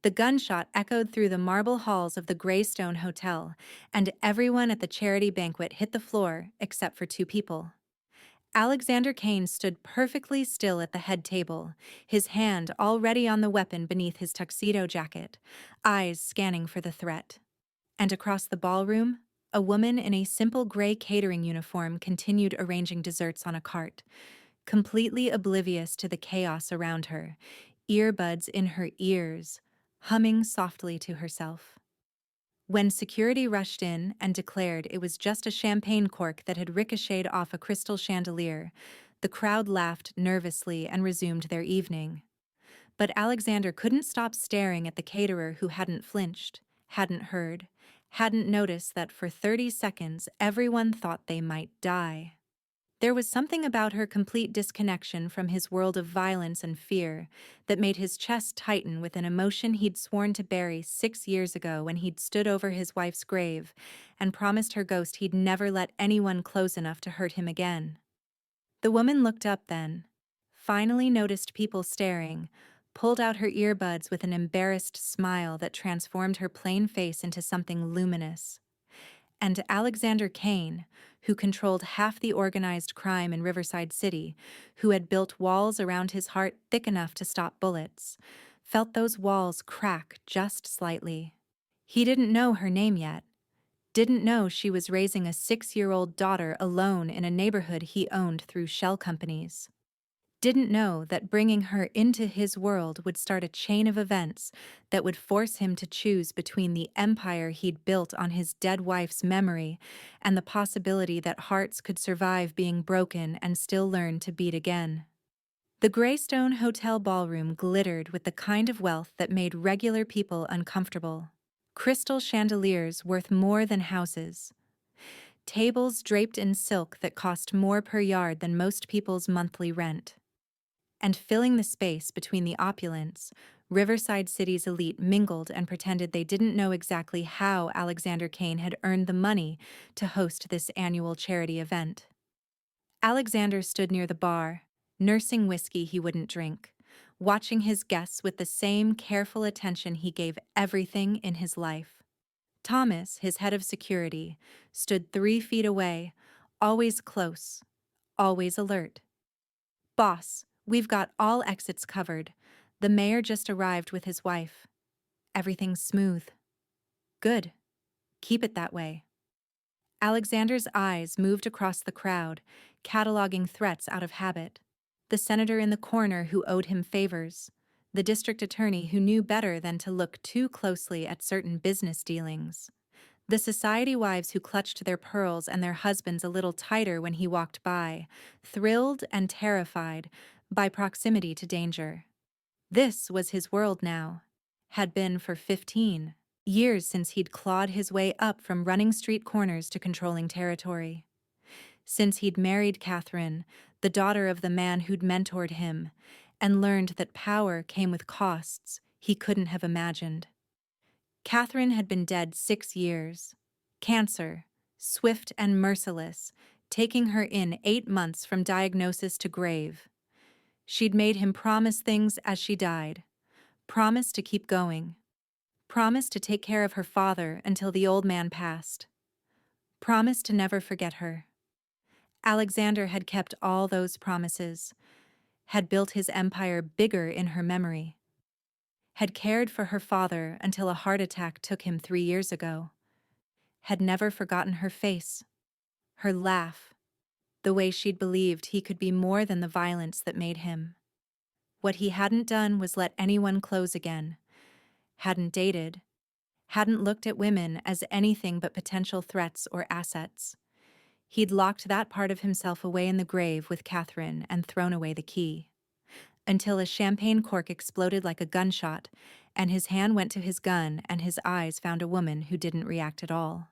The gunshot echoed through the marble halls of the Greystone Hotel, and everyone at the charity banquet hit the floor except for two people. Alexander Kane stood perfectly still at the head table, his hand already on the weapon beneath his tuxedo jacket, eyes scanning for the threat. And across the ballroom, a woman in a simple gray catering uniform continued arranging desserts on a cart, completely oblivious to the chaos around her, earbuds in her ears, humming softly to herself. When security rushed in and declared it was just a champagne cork that had ricocheted off a crystal chandelier, the crowd laughed nervously and resumed their evening. But Alexander couldn't stop staring at the caterer who hadn't flinched, hadn't heard, hadn't noticed that for 30 seconds everyone thought they might die. There was something about her complete disconnection from his world of violence and fear that made his chest tighten with an emotion he'd sworn to bury 6 years ago when he'd stood over his wife's grave and promised her ghost he'd never let anyone close enough to hurt him again. The woman looked up then, finally noticed people staring, pulled out her earbuds with an embarrassed smile that transformed her plain face into something luminous. And Alexander Kane, who controlled half the organized crime in Riverside City, who had built walls around his heart thick enough to stop bullets, felt those walls crack just slightly. He didn't know her name yet, didn't know she was raising a 6-year-old daughter alone in a neighborhood he owned through shell companies. Didn't know that bringing her into his world would start a chain of events that would force him to choose between the empire he'd built on his dead wife's memory and the possibility that hearts could survive being broken and still learn to beat again. The Greystone Hotel ballroom glittered with the kind of wealth that made regular people uncomfortable. Crystal chandeliers worth more than houses. Tables draped in silk that cost more per yard than most people's monthly rent. And filling the space between the opulence, Riverside City's elite mingled and pretended they didn't know exactly how Alexander Kane had earned the money to host this annual charity event. Alexander stood near the bar, nursing whiskey he wouldn't drink, watching his guests with the same careful attention he gave everything in his life. Thomas, his head of security, stood 3 feet away, always close, always alert. "Boss, we've got all exits covered. The mayor just arrived with his wife. Everything's smooth." "Good. Keep it that way." Alexander's eyes moved across the crowd, cataloging threats out of habit. The senator in the corner who owed him favors. The district attorney who knew better than to look too closely at certain business dealings. The society wives who clutched their pearls and their husbands a little tighter when he walked by, thrilled and terrified by proximity to danger. This was his world now. Had been for 15 years since he'd clawed his way up from running street corners to controlling territory. Since he'd married Catherine, the daughter of the man who'd mentored him, and learned that power came with costs he couldn't have imagined. Catherine had been dead 6 years. Cancer, swift and merciless, taking her in 8 months from diagnosis to grave. She'd made him promise things as she died. Promise to keep going. Promise to take care of her father until the old man passed. Promise to never forget her. Alexander had kept all those promises, had built his empire bigger in her memory, had cared for her father until a heart attack took him 3 years ago, had never forgotten her face, her laugh, the way she'd believed he could be more than the violence that made him. What he hadn't done was let anyone close again, hadn't dated, hadn't looked at women as anything but potential threats or assets. He'd locked that part of himself away in the grave with Catherine and thrown away the key. Until a champagne cork exploded like a gunshot, and his hand went to his gun and his eyes found a woman who didn't react at all.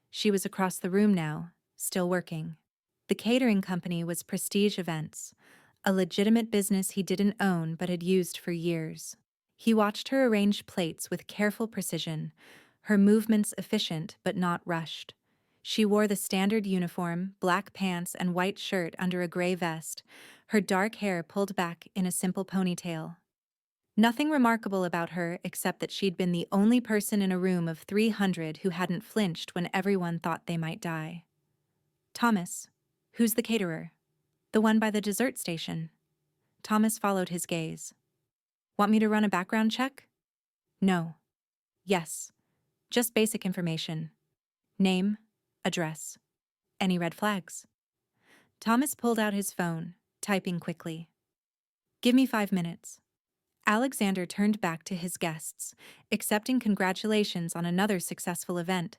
She was across the room now, still working. The catering company was Prestige Events, a legitimate business he didn't own but had used for years. He watched her arrange plates with careful precision, her movements efficient but not rushed. She wore the standard uniform, black pants and white shirt under a gray vest, her dark hair pulled back in a simple ponytail. Nothing remarkable about her except that she'd been the only person in a room of 300 who hadn't flinched when everyone thought they might die. Thomas. Who's the caterer? The one by the dessert station. Thomas followed his gaze. Want me to run a background check? No. Yes. Just basic information. Name, address. Any red flags? Thomas pulled out his phone, typing quickly. Give me 5 minutes. Alexander turned back to his guests, accepting congratulations on another successful event,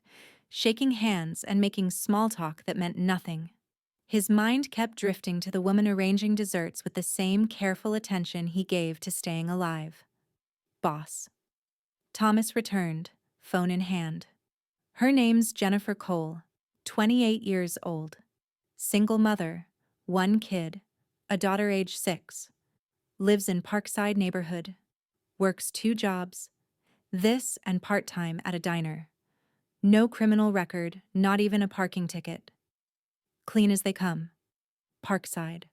shaking hands and making small talk that meant nothing. His mind kept drifting to the woman arranging desserts with the same careful attention he gave to staying alive. Boss. Thomas returned, phone in hand. Her name's Jennifer Cole, 28 years old. Single mother, 1 kid, a daughter age 6. Lives in Parkside neighborhood. Works 2 jobs, this and part-time at a diner. No criminal record, not even a parking ticket. Clean as they come. Parkside.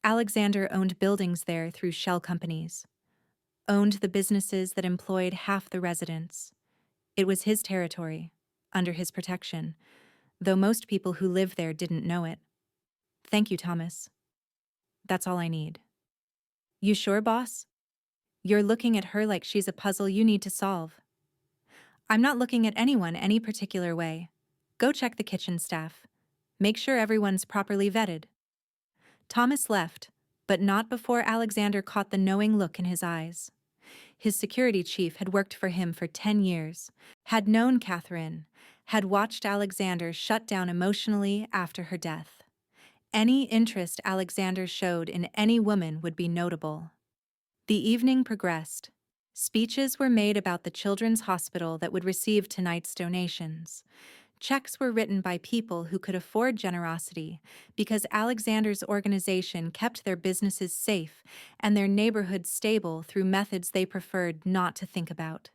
Alexander owned buildings there through shell companies. Owned the businesses that employed half the residents. It was his territory, under his protection, though most people who live there didn't know it. Thank you, Thomas. That's all I need. You sure, boss? You're looking at her like she's a puzzle you need to solve. I'm not looking at anyone any particular way. Go check the kitchen staff. Make sure everyone's properly vetted. Thomas left, but not before Alexander caught the knowing look in his eyes. His security chief had worked for him for 10 years, had known Catherine, had watched Alexander shut down emotionally after her death. Any interest Alexander showed in any woman would be notable. The evening progressed. Speeches were made about the children's hospital that would receive tonight's donations. Checks were written by people who could afford generosity because Alexander's organization kept their businesses safe and their neighborhoods stable through methods they preferred not to think about.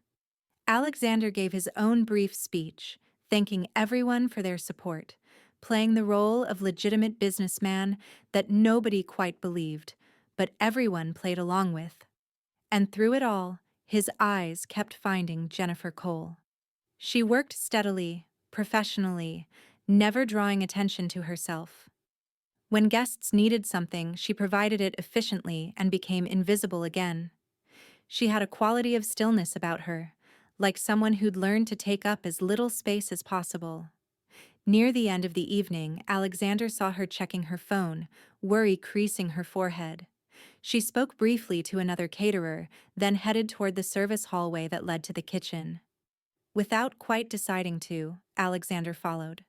Alexander gave his own brief speech, thanking everyone for their support, playing the role of legitimate businessman that nobody quite believed, but everyone played along with. And through it all, his eyes kept finding Jennifer Cole. She worked steadily, professionally, never drawing attention to herself. When guests needed something, she provided it efficiently and became invisible again. She had a quality of stillness about her, like someone who'd learned to take up as little space as possible. Near the end of the evening, Alexander saw her checking her phone, worry creasing her forehead. She spoke briefly to another caterer, then headed toward the service hallway that led to the kitchen. Without quite deciding to, Alexander followed.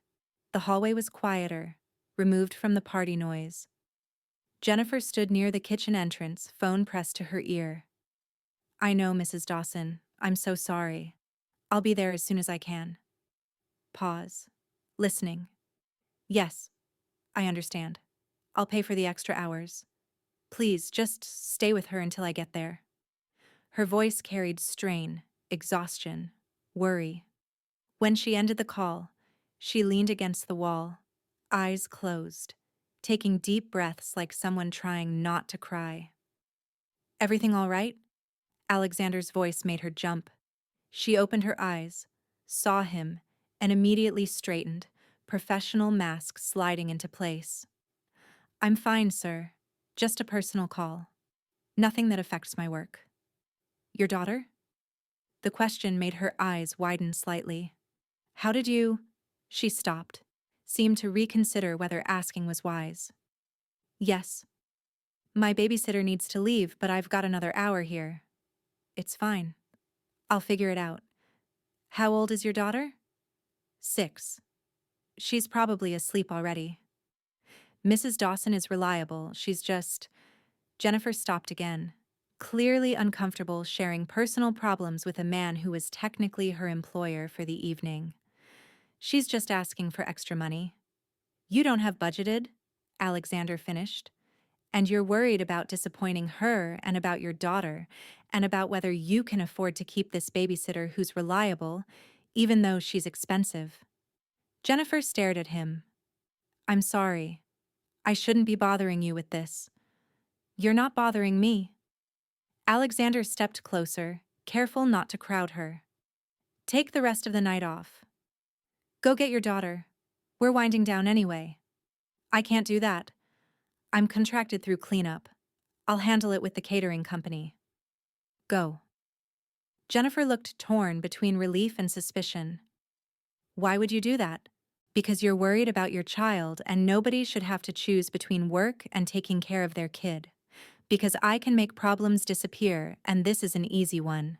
The hallway was quieter, removed from the party noise. Jennifer stood near the kitchen entrance, phone pressed to her ear. I know, Mrs. Dawson. I'm so sorry. I'll be there as soon as I can. Pause. Listening. Yes, I understand. I'll pay for the extra hours. Please, just stay with her until I get there. Her voice carried strain, exhaustion, worry. When she ended the call, she leaned against the wall, eyes closed, taking deep breaths like someone trying not to cry. Everything all right? Alexander's voice made her jump. She opened her eyes, saw him, and immediately straightened, professional mask sliding into place. I'm fine, sir. Just a personal call. Nothing that affects my work. Your daughter? The question made her eyes widen slightly. How did you? She stopped, seemed to reconsider whether asking was wise. Yes. My babysitter needs to leave, but I've got another hour here. It's fine. I'll figure it out. How old is your daughter? 6. She's probably asleep already. Mrs. Dawson is reliable, she's just... Jennifer stopped again, clearly uncomfortable sharing personal problems with a man who was technically her employer for the evening. She's just asking for extra money. You don't have budgeted, Alexander finished, and you're worried about disappointing her and about your daughter and about whether you can afford to keep this babysitter who's reliable, even though she's expensive. Jennifer stared at him. I'm sorry. I shouldn't be bothering you with this. You're not bothering me. Alexander stepped closer, careful not to crowd her. Take the rest of the night off. Go get your daughter. We're winding down anyway. I can't do that. I'm contracted through cleanup. I'll handle it with the catering company. Go. Jennifer looked torn between relief and suspicion. Why would you do that? Because you're worried about your child and nobody should have to choose between work and taking care of their kid. Because I can make problems disappear, and this is an easy one.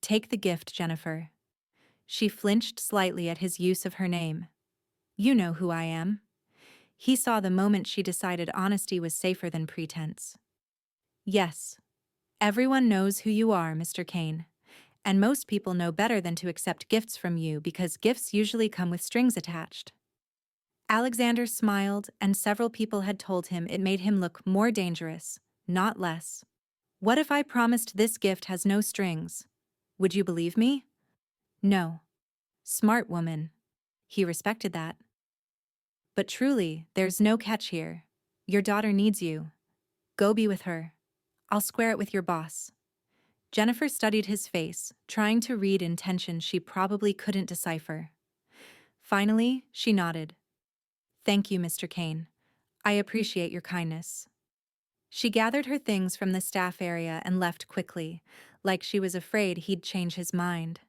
Take the gift, Jennifer. She flinched slightly at his use of her name. You know who I am. He saw the moment she decided honesty was safer than pretense. Yes. Everyone knows who you are, Mr. Kane. And most people know better than to accept gifts from you because gifts usually come with strings attached. Alexander smiled, and several people had told him it made him look more dangerous, not less. What if I promised this gift has no strings? Would you believe me? No. Smart woman. He respected that. But truly, there's no catch here. Your daughter needs you. Go be with her. I'll square it with your boss. Jennifer studied his face, trying to read intention she probably couldn't decipher. Finally, she nodded. Thank you, Mr. Kane. I appreciate your kindness. She gathered her things from the staff area and left quickly, like she was afraid he'd change his mind.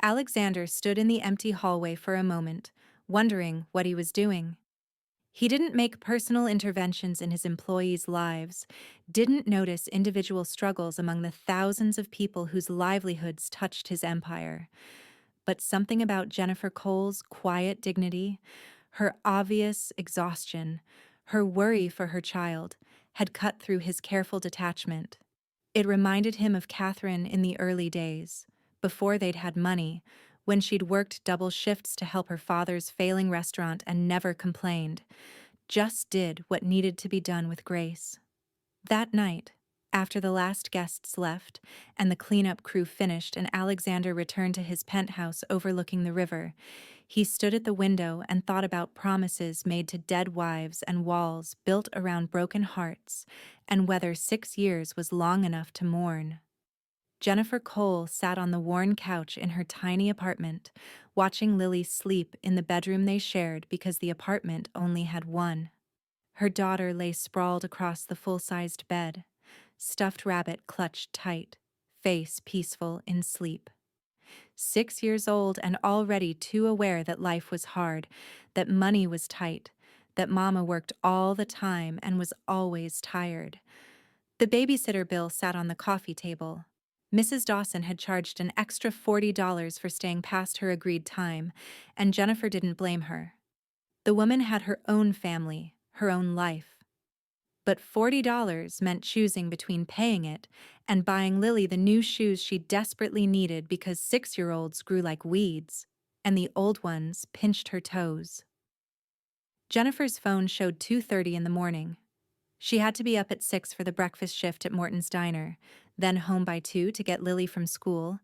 Alexander stood in the empty hallway for a moment, wondering what he was doing. He didn't make personal interventions in his employees' lives, didn't notice individual struggles among the thousands of people whose livelihoods touched his empire. But something about Jennifer Cole's quiet dignity, her obvious exhaustion, her worry for her child, had cut through his careful detachment. It reminded him of Catherine in the early days, before they'd had money, when she'd worked double shifts to help her father's failing restaurant and never complained, just did what needed to be done with grace. That night, after the last guests left and the cleanup crew finished and Alexander returned to his penthouse overlooking the river, he stood at the window and thought about promises made to dead wives and walls built around broken hearts, and whether 6 years was long enough to mourn. Jennifer Cole sat on the worn couch in her tiny apartment, watching Lily sleep in the bedroom they shared because the apartment only had one. Her daughter lay sprawled across the full-sized bed, stuffed rabbit clutched tight, face peaceful in sleep. 6 years old and already too aware that life was hard, that money was tight, that Mama worked all the time and was always tired. The babysitter bill sat on the coffee table. Mrs. Dawson had charged an extra $40 for staying past her agreed time, and Jennifer didn't blame her. The woman had her own family, her own life. But $40 meant choosing between paying it and buying Lily the new shoes she desperately needed because 6-year-olds grew like weeds, and the old ones pinched her toes. Jennifer's phone showed 2:30 in the morning. She had to be up at 6 for the breakfast shift at Morton's Diner, then home by 2 to get Lily from school,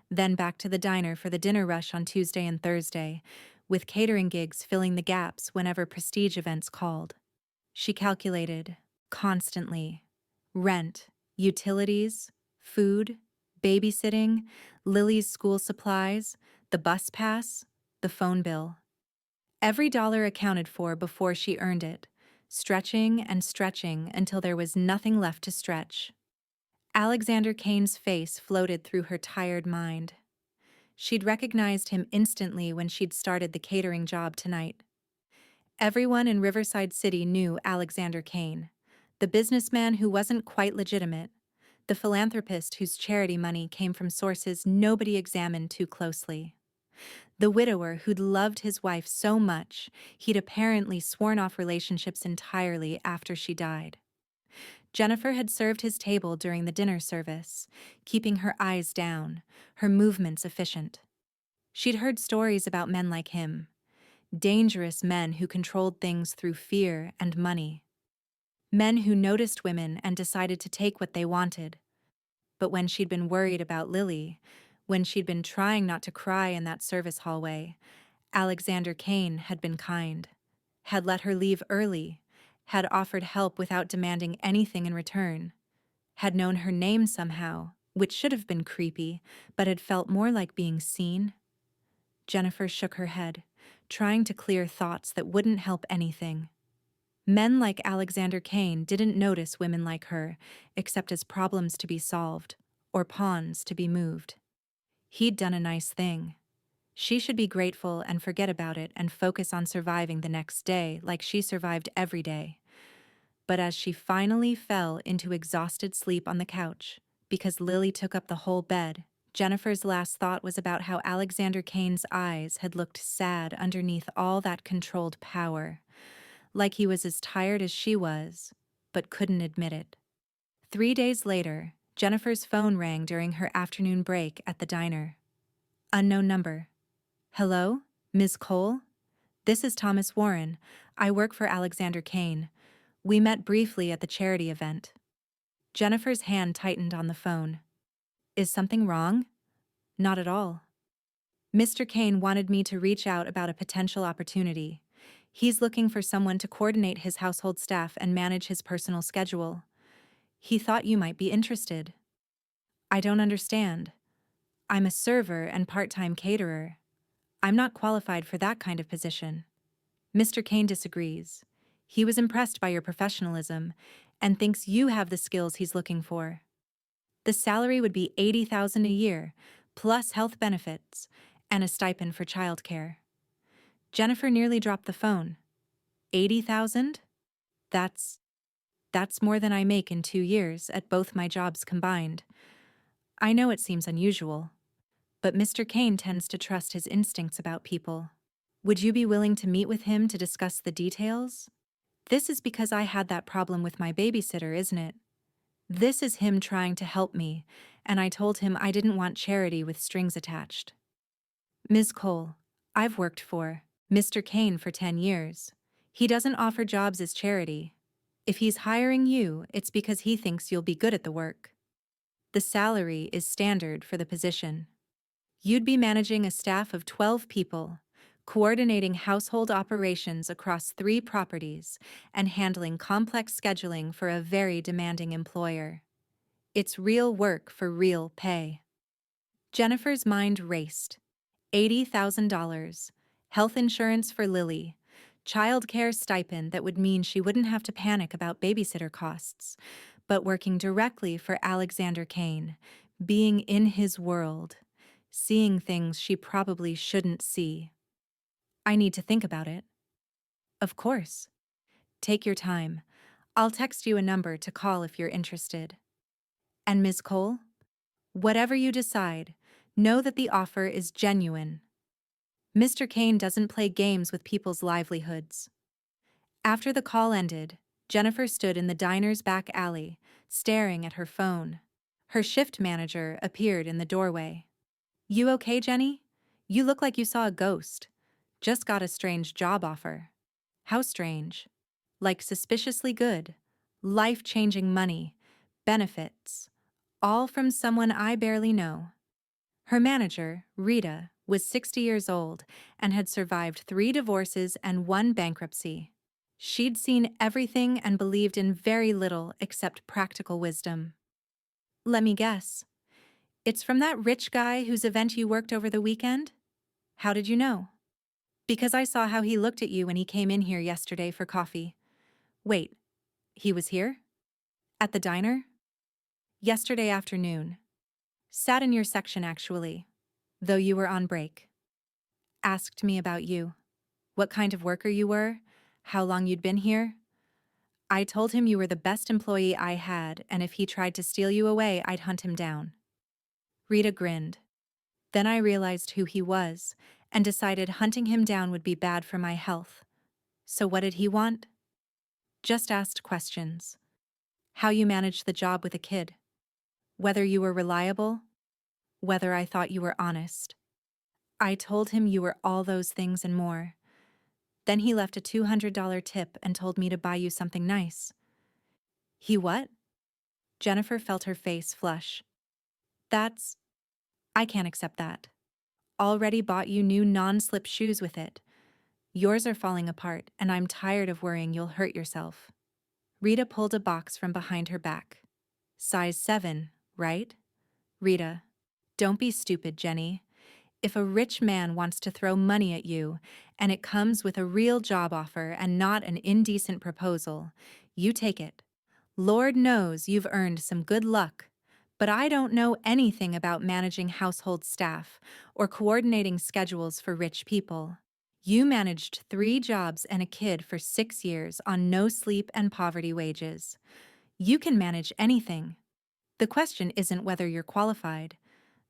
then back to the diner for the dinner rush on Tuesday and Thursday, with catering gigs filling the gaps whenever prestige events called. She calculated, constantly, rent, utilities, food, babysitting, Lily's school supplies, the bus pass, the phone bill. Every dollar accounted for before she earned it, stretching and stretching until there was nothing left to stretch. Alexander Kane's face floated through her tired mind. She'd recognized him instantly when she'd started the catering job tonight. Everyone in Riverside City knew Alexander Kane, the businessman who wasn't quite legitimate, the philanthropist whose charity money came from sources nobody examined too closely, the widower who'd loved his wife so much he'd apparently sworn off relationships entirely after she died. Jennifer had served his table during the dinner service, keeping her eyes down, her movements efficient. She'd heard stories about men like him, dangerous men who controlled things through fear and money. Men who noticed women and decided to take what they wanted. But when she'd been worried about Lily, when she'd been trying not to cry in that service hallway, Alexander Kane had been kind, had let her leave early, had offered help without demanding anything in return, had known her name somehow, which should have been creepy, but had felt more like being seen. Jennifer shook her head, trying to clear thoughts that wouldn't help anything. Men like Alexander Kane didn't notice women like her, except as problems to be solved, or pawns to be moved. He'd done a nice thing. She should be grateful and forget about it and focus on surviving the next day like she survived every day. But as she finally fell into exhausted sleep on the couch, because Lily took up the whole bed, Jennifer's last thought was about how Alexander Kane's eyes had looked sad underneath all that controlled power, like he was as tired as she was, but couldn't admit it. 3 days later, Jennifer's phone rang during her afternoon break at the diner. Unknown number. Hello, Ms. Cole? This is Thomas Warren. I work for Alexander Kane. We met briefly at the charity event. Jennifer's hand tightened on the phone. Is something wrong? Not at all. Mr. Kane wanted me to reach out about a potential opportunity. He's looking for someone to coordinate his household staff and manage his personal schedule. He thought you might be interested. I don't understand. I'm a server and part-time caterer. I'm not qualified for that kind of position. Mr. Kane disagrees. He was impressed by your professionalism and thinks you have the skills he's looking for. The salary would be $80,000 a year, plus health benefits, and a stipend for childcare. Jennifer nearly dropped the phone. 80,000? That's more than I make in 2 years at both my jobs combined. I know it seems unusual, but Mr. Kane tends to trust his instincts about people. Would you be willing to meet with him to discuss the details? This is because I had that problem with my babysitter, isn't it? This is him trying to help me, and I told him I didn't want charity with strings attached. Ms. Cole, I've worked for Mr. Kane for 10 years. He doesn't offer jobs as charity. If he's hiring you, it's because he thinks you'll be good at the work. The salary is standard for the position. You'd be managing a staff of 12 people, coordinating household operations across 3 properties, and handling complex scheduling for a very demanding employer. It's real work for real pay. Jennifer's mind raced. $80,000, health insurance for Lily, childcare stipend that would mean she wouldn't have to panic about babysitter costs, but working directly for Alexander Kane, being in his world, seeing things she probably shouldn't see. I need to think about it. Of course. Take your time. I'll text you a number to call if you're interested. And Ms. Cole, whatever you decide, know that the offer is genuine. Mr. Kane doesn't play games with people's livelihoods. After the call ended, Jennifer stood in the diner's back alley, staring at her phone. Her shift manager appeared in the doorway. You okay, Jenny? You look like you saw a ghost. Just got a strange job offer. How strange? Like suspiciously good, life-changing money, benefits, all from someone I barely know. Her manager, Rita, was 60 years old and had survived 3 divorces and 1 bankruptcy. She'd seen everything and believed in very little except practical wisdom. Let me guess. It's from that rich guy whose event you worked over the weekend? How did you know? Because I saw how he looked at you when he came in here yesterday for coffee. Wait, he was here? At the diner? Yesterday afternoon. Sat in your section, actually, though you were on break. Asked me about you. What kind of worker you were, how long you'd been here. I told him you were the best employee I had, and if he tried to steal you away, I'd hunt him down. Rita grinned. Then I realized who he was, and decided hunting him down would be bad for my health. So what did he want? Just asked questions. How you managed the job with a kid. Whether you were reliable. Whether I thought you were honest. I told him you were all those things and more. Then he left a $200 tip and told me to buy you something nice. He what? Jennifer felt her face flush. I can't accept that. Already bought you new non-slip shoes with it. Yours are falling apart, and I'm tired of worrying you'll hurt yourself. Rita pulled a box from behind her back. Size 7, right? Rita. Don't be stupid, Jenny. If a rich man wants to throw money at you, and it comes with a real job offer and not an indecent proposal, you take it. Lord knows you've earned some good luck, but I don't know anything about managing household staff or coordinating schedules for rich people. You managed 3 jobs and a kid for 6 years on no sleep and poverty wages. You can manage anything. The question isn't whether you're qualified.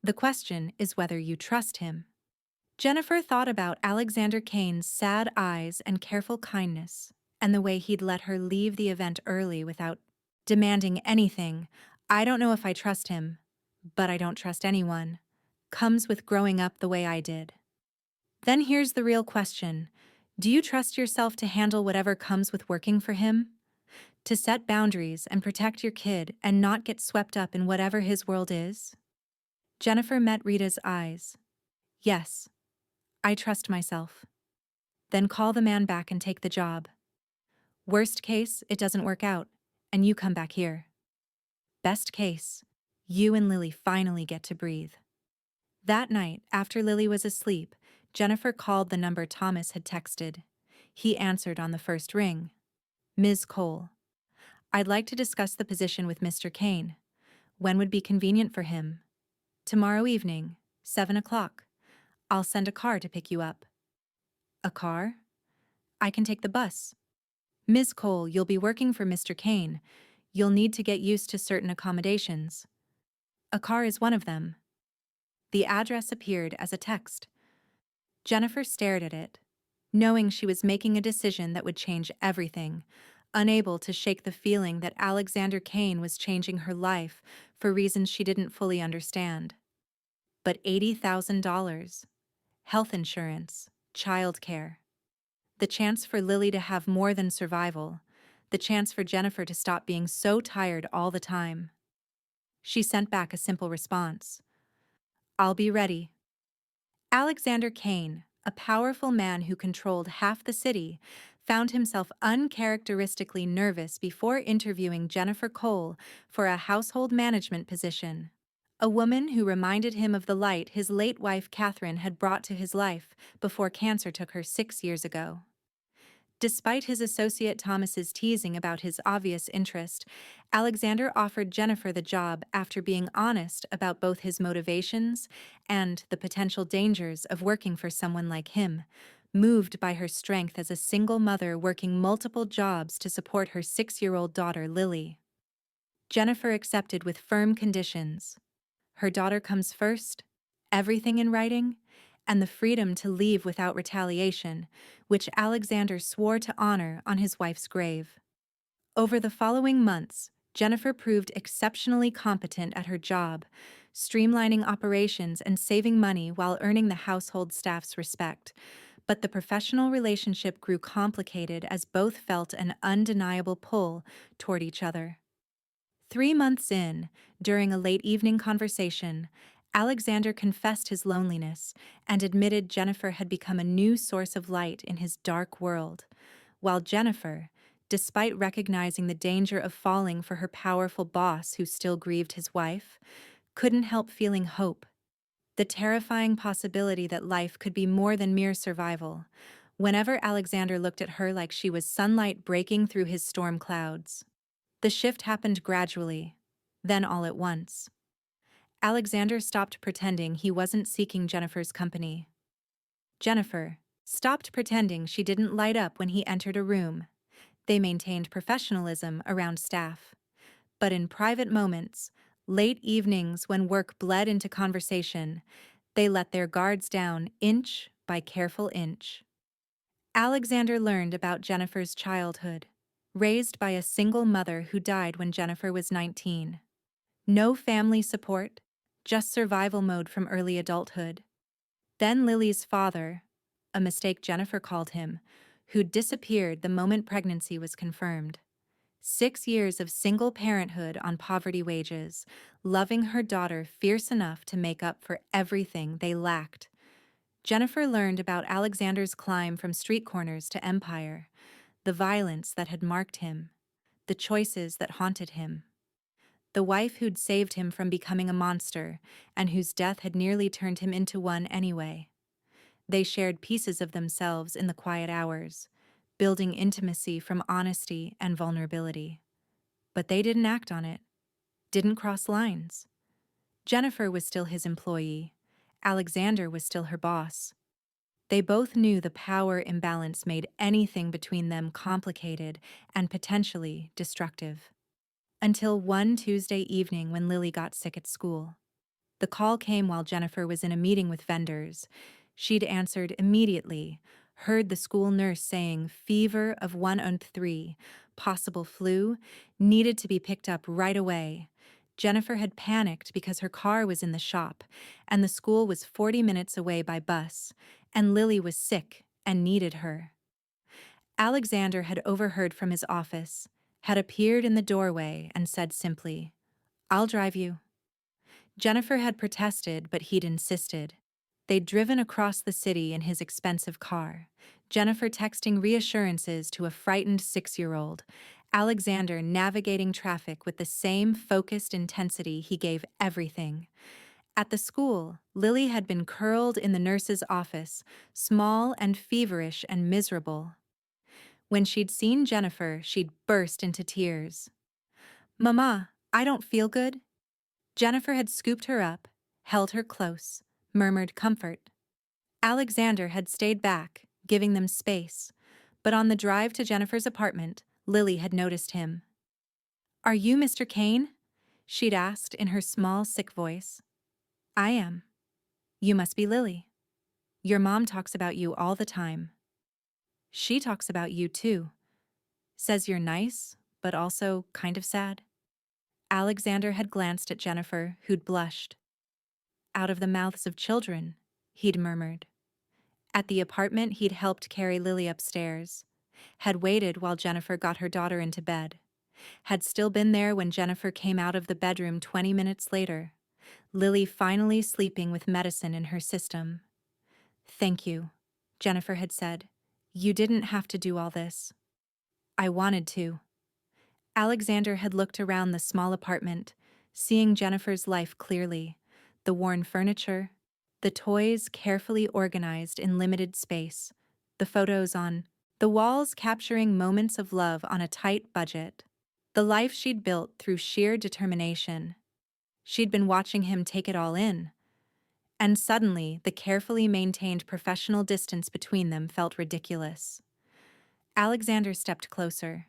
The question is whether you trust him. Jennifer thought about Alexander Kane's sad eyes and careful kindness, and the way he'd let her leave the event early without demanding anything. I don't know if I trust him, but I don't trust anyone. Comes with growing up the way I did. Then here's the real question. Do you trust yourself to handle whatever comes with working for him? To set boundaries and protect your kid and not get swept up in whatever his world is? Jennifer met Rita's eyes. Yes, I trust myself. Then call the man back and take the job. Worst case, it doesn't work out, and you come back here. Best case, you and Lily finally get to breathe. That night, after Lily was asleep, Jennifer called the number Thomas had texted. He answered on the first ring. Ms. Cole. I'd like to discuss the position with Mr. Kane. When would be convenient for him? Tomorrow evening, 7 o'clock. I'll send a car to pick you up. A car? I can take the bus. Ms. Cole, you'll be working for Mr. Kane. You'll need to get used to certain accommodations. A car is one of them. The address appeared as a text. Jennifer stared at it, knowing she was making a decision that would change everything, unable to shake the feeling that Alexander Kane was changing her life for reasons she didn't fully understand. But $80,000. Health insurance, childcare. The chance for Lily to have more than survival. The chance for Jennifer to stop being so tired all the time. She sent back a simple response. I'll be ready. Alexander Kane, a powerful man who controlled half the city, found himself uncharacteristically nervous before interviewing Jennifer Cole for a household management position. A woman who reminded him of the light his late wife Catherine had brought to his life before cancer took her 6 years ago. Despite his associate Thomas's teasing about his obvious interest, Alexander offered Jennifer the job after being honest about both his motivations and the potential dangers of working for someone like him, moved by her strength as a single mother working multiple jobs to support her 6-year-old daughter Lily. Jennifer accepted with firm conditions. Her daughter comes first, everything in writing, and the freedom to leave without retaliation, which Alexander swore to honor on his wife's grave. Over the following months, Jennifer proved exceptionally competent at her job, streamlining operations and saving money while earning the household staff's respect. But the professional relationship grew complicated as both felt an undeniable pull toward each other. 3 months in, during a late evening conversation, Alexander confessed his loneliness and admitted Jennifer had become a new source of light in his dark world, while Jennifer, despite recognizing the danger of falling for her powerful boss who still grieved his wife, couldn't help feeling hope, the terrifying possibility that life could be more than mere survival, whenever Alexander looked at her like she was sunlight breaking through his storm clouds. The shift happened gradually, then all at once. Alexander stopped pretending he wasn't seeking Jennifer's company. Jennifer stopped pretending she didn't light up when he entered a room. They maintained professionalism around staff. But in private moments, late evenings when work bled into conversation, they let their guards down inch by careful inch. Alexander learned about Jennifer's childhood, raised by a single mother who died when Jennifer was 19. No family support, just survival mode from early adulthood. Then Lily's father, a mistake Jennifer called him, who disappeared the moment pregnancy was confirmed. 6 years of single parenthood on poverty wages, loving her daughter fierce enough to make up for everything they lacked. Jennifer learned about Alexander's climb from street corners to empire, the violence that had marked him, the choices that haunted him. the wife who'd saved him from becoming a monster and whose death had nearly turned him into one anyway. They shared pieces of themselves in the quiet hours, building intimacy from honesty and vulnerability. But they didn't act on it, didn't cross lines. Jennifer was still his employee. Alexander was still her boss. They both knew the power imbalance made anything between them complicated and potentially destructive. Until one Tuesday evening when Lily got sick at school. The call came while Jennifer was in a meeting with vendors. She'd answered immediately, heard the school nurse saying fever of 103, possible flu, needed to be picked up right away. Jennifer had panicked because her car was in the shop, and the school was 40 minutes away by bus, and Lily was sick and needed her. Alexander had overheard from his office, had appeared in the doorway and said simply, "I'll drive you." Jennifer had protested, but he'd insisted. They'd driven across the city in his expensive car, Jennifer texting reassurances to a frightened 6-year-old, Alexander navigating traffic with the same focused intensity he gave everything. At the school, Lily had been curled in the nurse's office, small and feverish and miserable. When she'd seen Jennifer, she'd burst into tears. "Mama, I don't feel good." Jennifer had scooped her up, held her close, murmured comfort. Alexander had stayed back, giving them space, but on the drive to Jennifer's apartment, Lily had noticed him. "Are you Mr. Kane?" she'd asked in her small, sick voice. "I am." "You must be Lily. Your mom talks about you all the time." "She talks about you too. Says you're nice, but also kind of sad." Alexander had glanced at Jennifer, who'd blushed. "Out of the mouths of children," he'd murmured. At the apartment, he'd helped carry Lily upstairs, had waited while Jennifer got her daughter into bed, had still been there when Jennifer came out of the bedroom 20 minutes later, Lily finally sleeping with medicine in her system. "Thank you," Jennifer had said. "You didn't have to do all this." "I wanted to." Alexander had looked around the small apartment, seeing Jennifer's life clearly, the worn furniture, the toys carefully organized in limited space, the photos on the walls capturing moments of love on a tight budget, the life she'd built through sheer determination. She'd been watching him take it all in, and suddenly the carefully maintained professional distance between them felt ridiculous. Alexander stepped closer.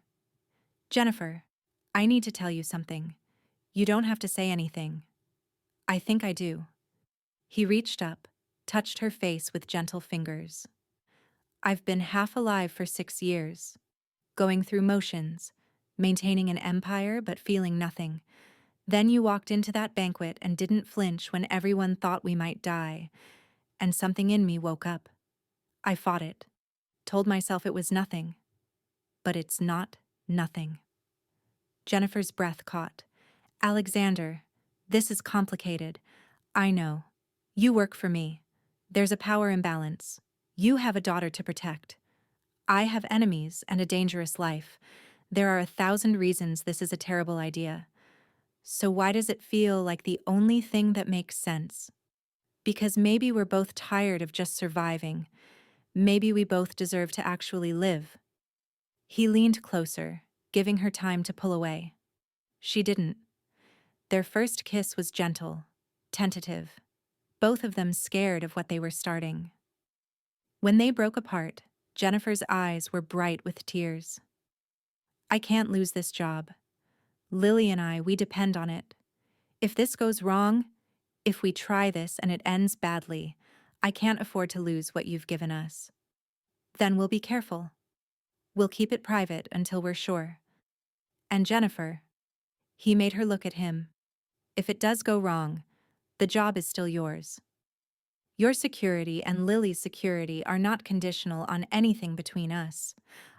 "Jennifer, I need to tell you something. You don't have to say anything." "I think I do." He reached up, touched her face with gentle fingers. "I've been half alive for 6 years, going through motions, maintaining an empire but feeling nothing. Then you walked into that banquet and didn't flinch when everyone thought we might die, and something in me woke up. I fought it, told myself it was nothing, but it's not nothing." Jennifer's breath caught. "Alexander, this is complicated. I know. You work for me. There's a power imbalance. You have a daughter to protect. I have enemies and a dangerous life. There are 1,000 reasons this is a terrible idea. So why does it feel like the only thing that makes sense? Because maybe we're both tired of just surviving. Maybe we both deserve to actually live." He leaned closer, giving her time to pull away. She didn't. Their first kiss was gentle, tentative, both of them scared of what they were starting. When they broke apart, Jennifer's eyes were bright with tears. "I can't lose this job. Lily and I, we depend on it. If this goes wrong, if we try this and it ends badly, I can't afford to lose what you've given us. Then we'll be careful. We'll keep it private until we're sure. And Jennifer," he made her look at him, "if it does go wrong, the job is still yours. Your security and Lily's security are not conditional on anything between us.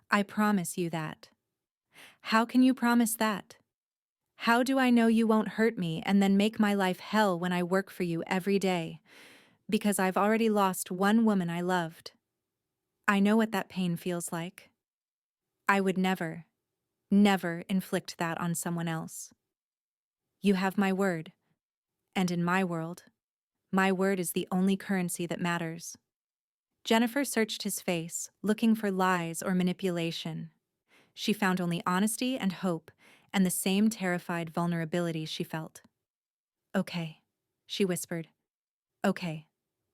I promise you that." "How can you promise that?" "How do I know you won't hurt me and then make my life hell when I work for you every day? Because I've already lost one woman I loved. I know what that pain feels like. I would never, never inflict that on someone else." You have my word. And in my world, my word is the only currency that matters. Jennifer searched his face, looking for lies or manipulation. She found only honesty and hope, and the same terrified vulnerability she felt. Okay, she whispered. Okay,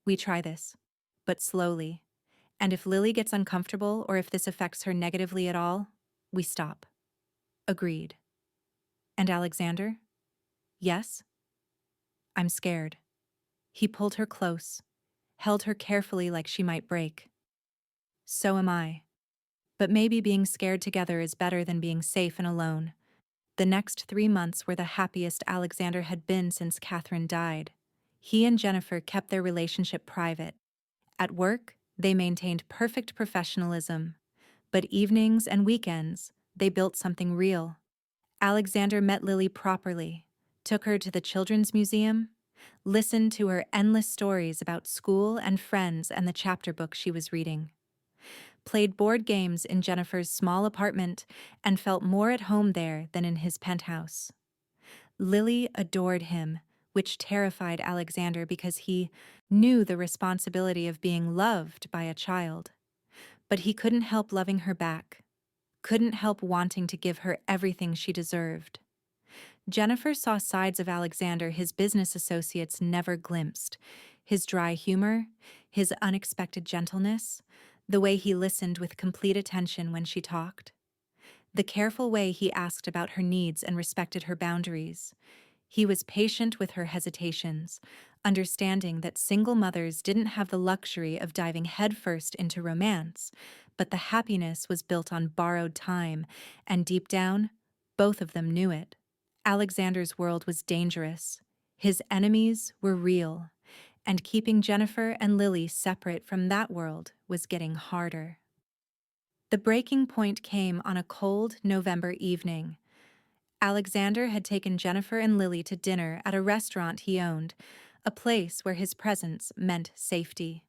we try this. But slowly. And if Lily gets uncomfortable or if this affects her negatively at all, we stop. Agreed. And Alexander? Yes? I'm scared. He pulled her close, held her carefully like she might break. So am I. But maybe being scared together is better than being safe and alone. The next 3 months were the happiest Alexander had been since Catherine died. He and Jennifer kept their relationship private. At work, they maintained perfect professionalism. But evenings and weekends, they built something real. Alexander met Lily properly, took her to the Children's Museum, listened to her endless stories about school and friends and the chapter book she was reading, played board games in Jennifer's small apartment, and felt more at home there than in his penthouse. Lily adored him, which terrified Alexander because he knew the responsibility of being loved by a child. But he couldn't help loving her back, couldn't help wanting to give her everything she deserved. Jennifer saw sides of Alexander his business associates never glimpsed: his dry humor, his unexpected gentleness, the way he listened with complete attention when she talked, the careful way he asked about her needs and respected her boundaries. He was patient with her hesitations, understanding that single mothers didn't have the luxury of diving headfirst into romance, but the happiness was built on borrowed time, and deep down, both of them knew it. Alexander's world was dangerous. His enemies were real, and keeping Jennifer and Lily separate from that world was getting harder. The breaking point came on a cold November evening. Alexander had taken Jennifer and Lily to dinner at a restaurant he owned, a place where his presence meant safety.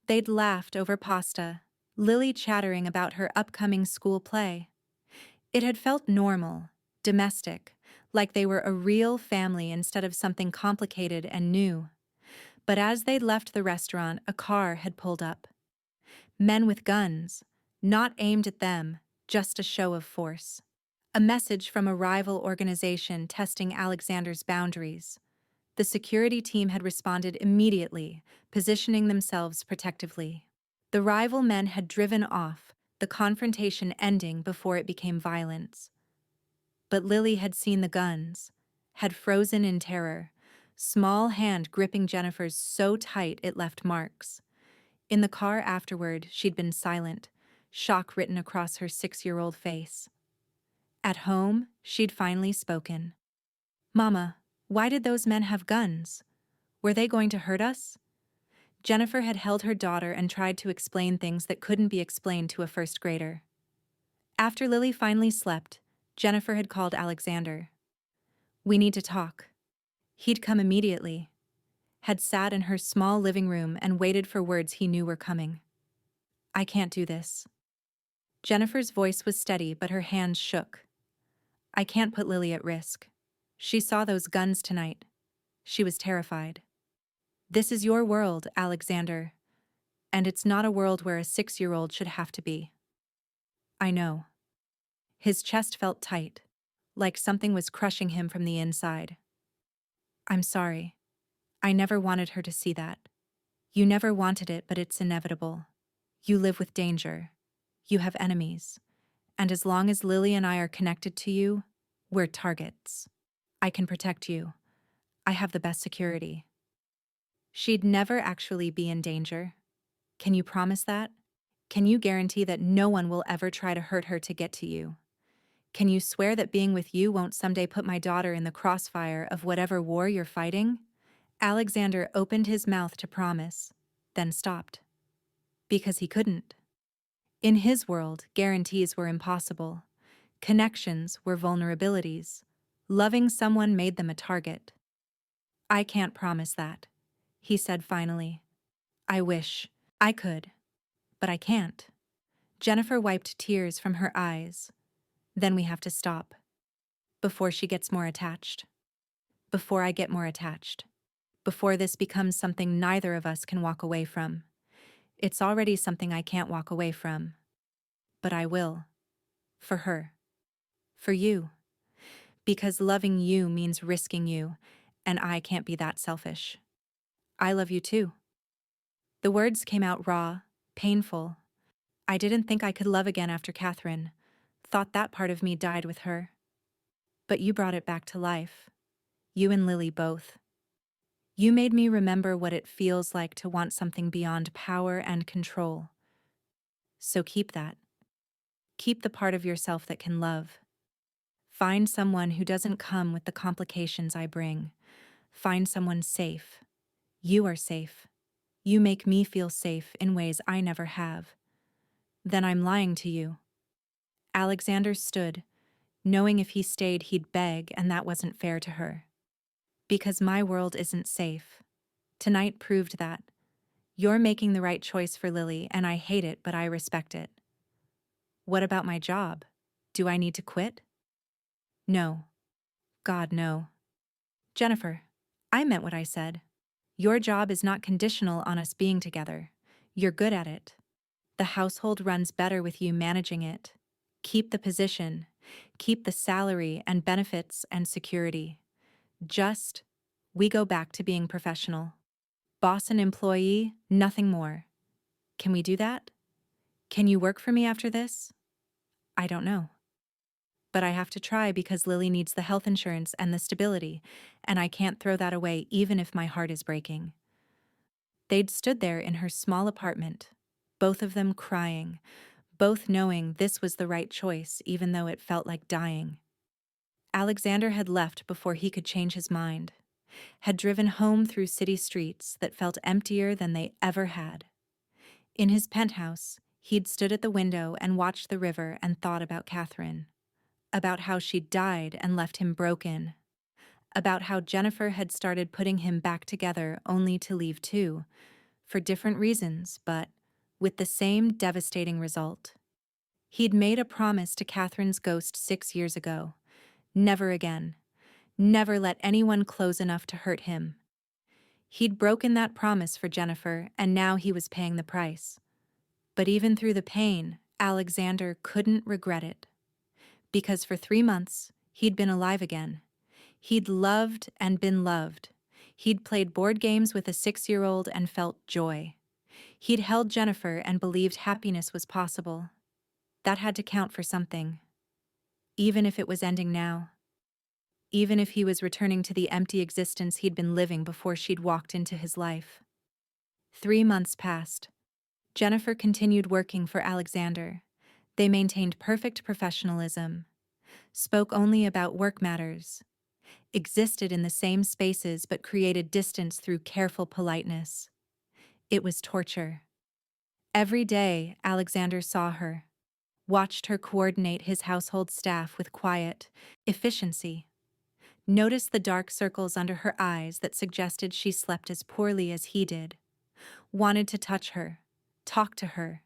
They'd laughed over pasta, Lily chattering about her upcoming school play. It had felt normal, domestic, like they were a real family instead of something complicated and new. But as they'd left the restaurant, a car had pulled up. Men with guns, not aimed at them, just a show of force. A message from a rival organization testing Alexander's boundaries. The security team had responded immediately, positioning themselves protectively. The rival men had driven off, the confrontation ending before it became violence. But Lily had seen the guns, had frozen in terror, small hand gripping Jennifer's so tight it left marks. In the car afterward, she'd been silent, shock written across her 6-year-old face. At home, she'd finally spoken. "Mama, why did those men have guns? Were they going to hurt us?" Jennifer had held her daughter and tried to explain things that couldn't be explained to a first grader. After Lily finally slept, Jennifer had called Alexander. "We need to talk." He'd come immediately, had sat in her small living room and waited for words he knew were coming. "I can't do this." Jennifer's voice was steady, but her hands shook. "I can't put Lily at risk. She saw those guns tonight. She was terrified." "This is your world, Alexander, and it's not a world where a 6-year-old should have to be." "I know." His chest felt tight, like something was crushing him from the inside. "I'm sorry. I never wanted her to see that. You never wanted it, but it's inevitable. You live with danger. You have enemies. And as long as Lily and I are connected to you, we're targets. I can protect you. I have the best security." She'd never actually be in danger. Can you promise that? Can you guarantee that no one will ever try to hurt her to get to you? Can you swear that being with you won't someday put my daughter in the crossfire of whatever war you're fighting? Alexander opened his mouth to promise, then stopped. Because he couldn't. In his world, guarantees were impossible. Connections were vulnerabilities. Loving someone made them a target. "I can't promise that," he said finally. "I wish I could, but I can't." Jennifer wiped tears from her eyes. "Then we have to stop. Before she gets more attached." before I get more attached, before this becomes something neither of us can walk away from. It's already something I can't walk away from. But I will. For her. For you. Because loving you means risking you, and I can't be that selfish. I love you too. The words came out raw, painful. I didn't think I could love again after Catherine. Thought that part of me died with her. But you brought it back to life. You and Lily both. You made me remember what it feels like to want something beyond power and control. So keep that. Keep the part of yourself that can love. Find someone who doesn't come with the complications I bring. Find someone safe. You are safe. You make me feel safe in ways I never have. Then I'm lying to you. Alexander stood, knowing if he stayed he'd beg, and that wasn't fair to her. Because my world isn't safe. Tonight proved that. You're making the right choice for Lily, and I hate it, but I respect it. What about my job? Do I need to quit? No. God, no. Jennifer, I meant what I said. Your job is not conditional on us being together. You're good at it. The household runs better with you managing it. Keep the position. Keep the salary and benefits and security. Just, we go back to being professional. Boss and employee, nothing more. Can we do that? Can you work for me after this? I don't know. But I have to try because Lily needs the health insurance and the stability, and I can't throw that away even if my heart is breaking. They'd stood there in her small apartment, both of them crying, both knowing this was the right choice even though it felt like dying. Alexander had left before he could change his mind, had driven home through city streets that felt emptier than they ever had. In his penthouse, he'd stood at the window and watched the river and thought about Catherine, about how she'd died and left him broken, about how Jennifer had started putting him back together only to leave too, for different reasons, but with the same devastating result. He'd made a promise to Catherine's ghost 6 years ago. Never again. Never let anyone close enough to hurt him. He'd broken that promise for Jennifer, and now he was paying the price. But even through the pain, Alexander couldn't regret it. Because for 3 months, he'd been alive again. He'd loved and been loved. He'd played board games with a 6-year-old and felt joy. He'd held Jennifer and believed happiness was possible. That had to count for something. Even if it was ending now. Even if he was returning to the empty existence he'd been living before she'd walked into his life. 3 months passed. Jennifer continued working for Alexander. They maintained perfect professionalism, spoke only about work matters, existed in the same spaces but created distance through careful politeness. It was torture. Every day, Alexander saw her, watched her coordinate his household staff with quiet efficiency, noticed the dark circles under her eyes that suggested she slept as poorly as he did, wanted to touch her, talk to her,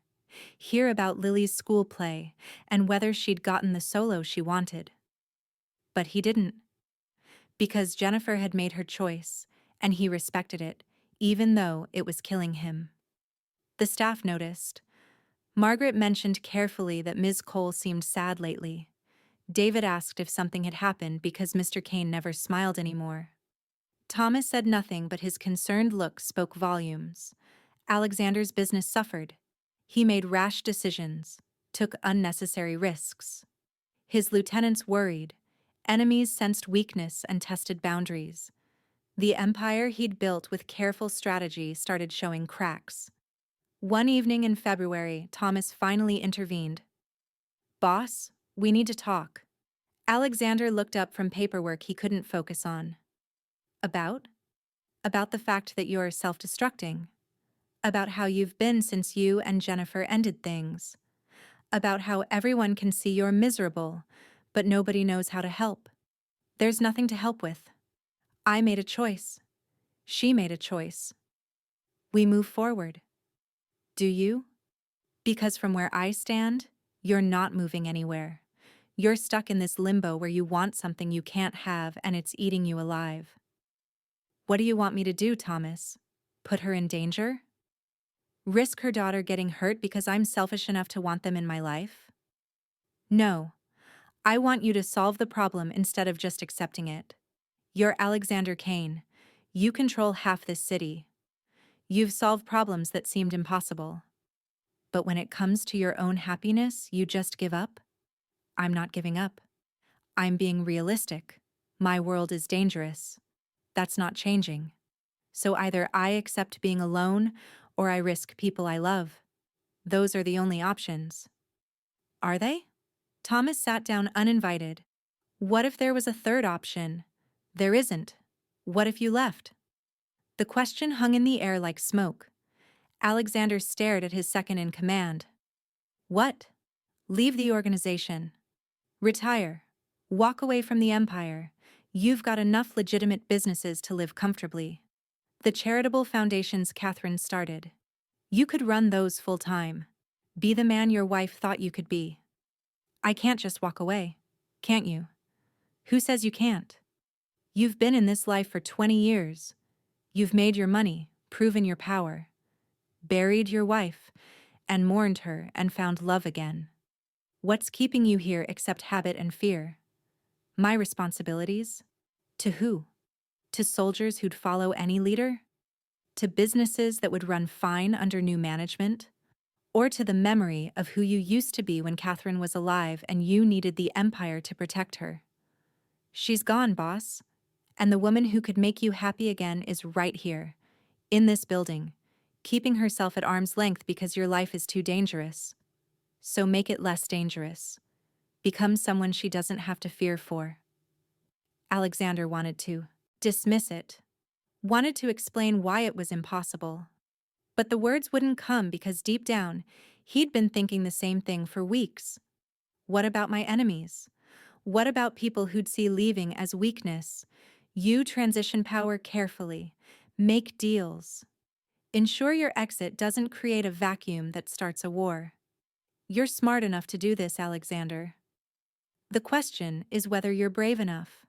hear about Lily's school play and whether she'd gotten the solo she wanted. But he didn't. Because Jennifer had made her choice, and he respected it, even though it was killing him. The staff noticed. Margaret mentioned carefully that Ms. Cole seemed sad lately. David asked if something had happened because Mr. Kane never smiled anymore. Thomas said nothing, but his concerned look spoke volumes. Alexander's business suffered. He made rash decisions, took unnecessary risks. His lieutenants worried. Enemies sensed weakness and tested boundaries. The empire he'd built with careful strategy started showing cracks. One evening in February, Thomas finally intervened. "Boss, we need to talk." Alexander looked up from paperwork he couldn't focus on. About? About the fact that you're self-destructing. About how you've been since you and Jennifer ended things. About how everyone can see you're miserable, but nobody knows how to help. There's nothing to help with. I made a choice. She made a choice. We move forward. Do you? Because from where I stand, you're not moving anywhere. You're stuck in this limbo where you want something you can't have and it's eating you alive. What do you want me to do, Thomas? Put her in danger? Risk her daughter getting hurt because I'm selfish enough to want them in my life? No. I want you to solve the problem instead of just accepting it. You're Alexander Kane. You control half this city. You've solved problems that seemed impossible. But when it comes to your own happiness, you just give up? I'm not giving up. I'm being realistic. My world is dangerous. That's not changing. So either I accept being alone or I risk people I love. Those are the only options. Are they? Thomas sat down uninvited. What if there was a third option? There isn't. What if you left? The question hung in the air like smoke. Alexander stared at his second in command. What? Leave the organization. Retire. Walk away from the empire. You've got enough legitimate businesses to live comfortably. The charitable foundations Catherine started. You could run those full-time. Be the man your wife thought you could be. I can't just walk away. Can't you? Who says you can't? You've been in this life for 20 years. You've made your money, proven your power, buried your wife, and mourned her and found love again. What's keeping you here except habit and fear? My responsibilities? To who? To soldiers who'd follow any leader? To businesses that would run fine under new management? Or to the memory of who you used to be when Catherine was alive and you needed the empire to protect her? She's gone, boss. And the woman who could make you happy again is right here, in this building, keeping herself at arm's length because your life is too dangerous. So make it less dangerous. Become someone she doesn't have to fear for. Alexander wanted to dismiss it, wanted to explain why it was impossible. But the words wouldn't come because deep down, he'd been thinking the same thing for weeks. What about my enemies? What about people who'd see leaving as weakness? You transition power carefully. Make deals. Ensure your exit doesn't create a vacuum that starts a war. You're smart enough to do this, Alexander. The question is whether you're brave enough.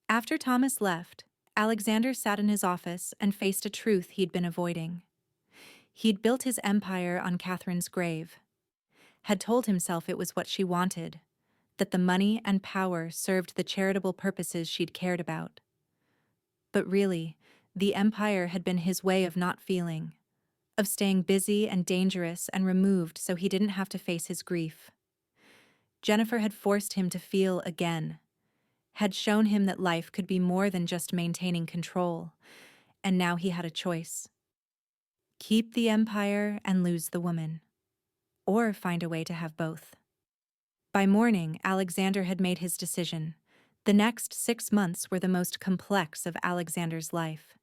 After Thomas left, Alexander sat in his office and faced a truth he'd been avoiding. He'd built his empire on Catherine's grave, had told himself it was what she wanted, that the money and power served the charitable purposes she'd cared about. But really, the empire had been his way of not feeling, of staying busy and dangerous and removed so he didn't have to face his grief. Jennifer had forced him to feel again, had shown him that life could be more than just maintaining control, and now he had a choice. Keep the empire and lose the woman, or find a way to have both. By morning, Alexander had made his decision. The next 6 months were the most complex of Alexander's life.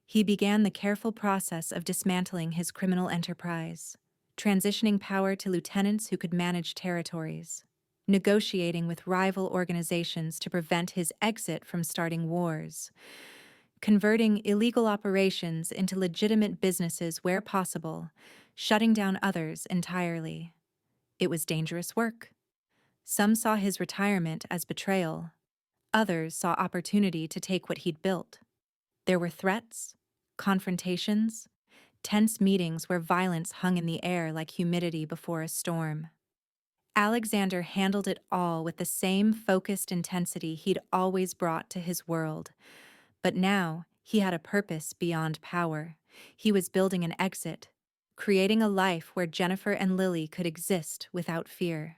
He began the careful process of dismantling his criminal enterprise, transitioning power to lieutenants who could manage territories, negotiating with rival organizations to prevent his exit from starting wars, converting illegal operations into legitimate businesses where possible, shutting down others entirely. It was dangerous work. Some saw his retirement as betrayal. Others saw opportunity to take what he'd built. There were threats, confrontations, tense meetings where violence hung in the air like humidity before a storm. Alexander handled it all with the same focused intensity he'd always brought to his world. But now, he had a purpose beyond power. He was building an exit, creating a life where Jennifer and Lily could exist without fear.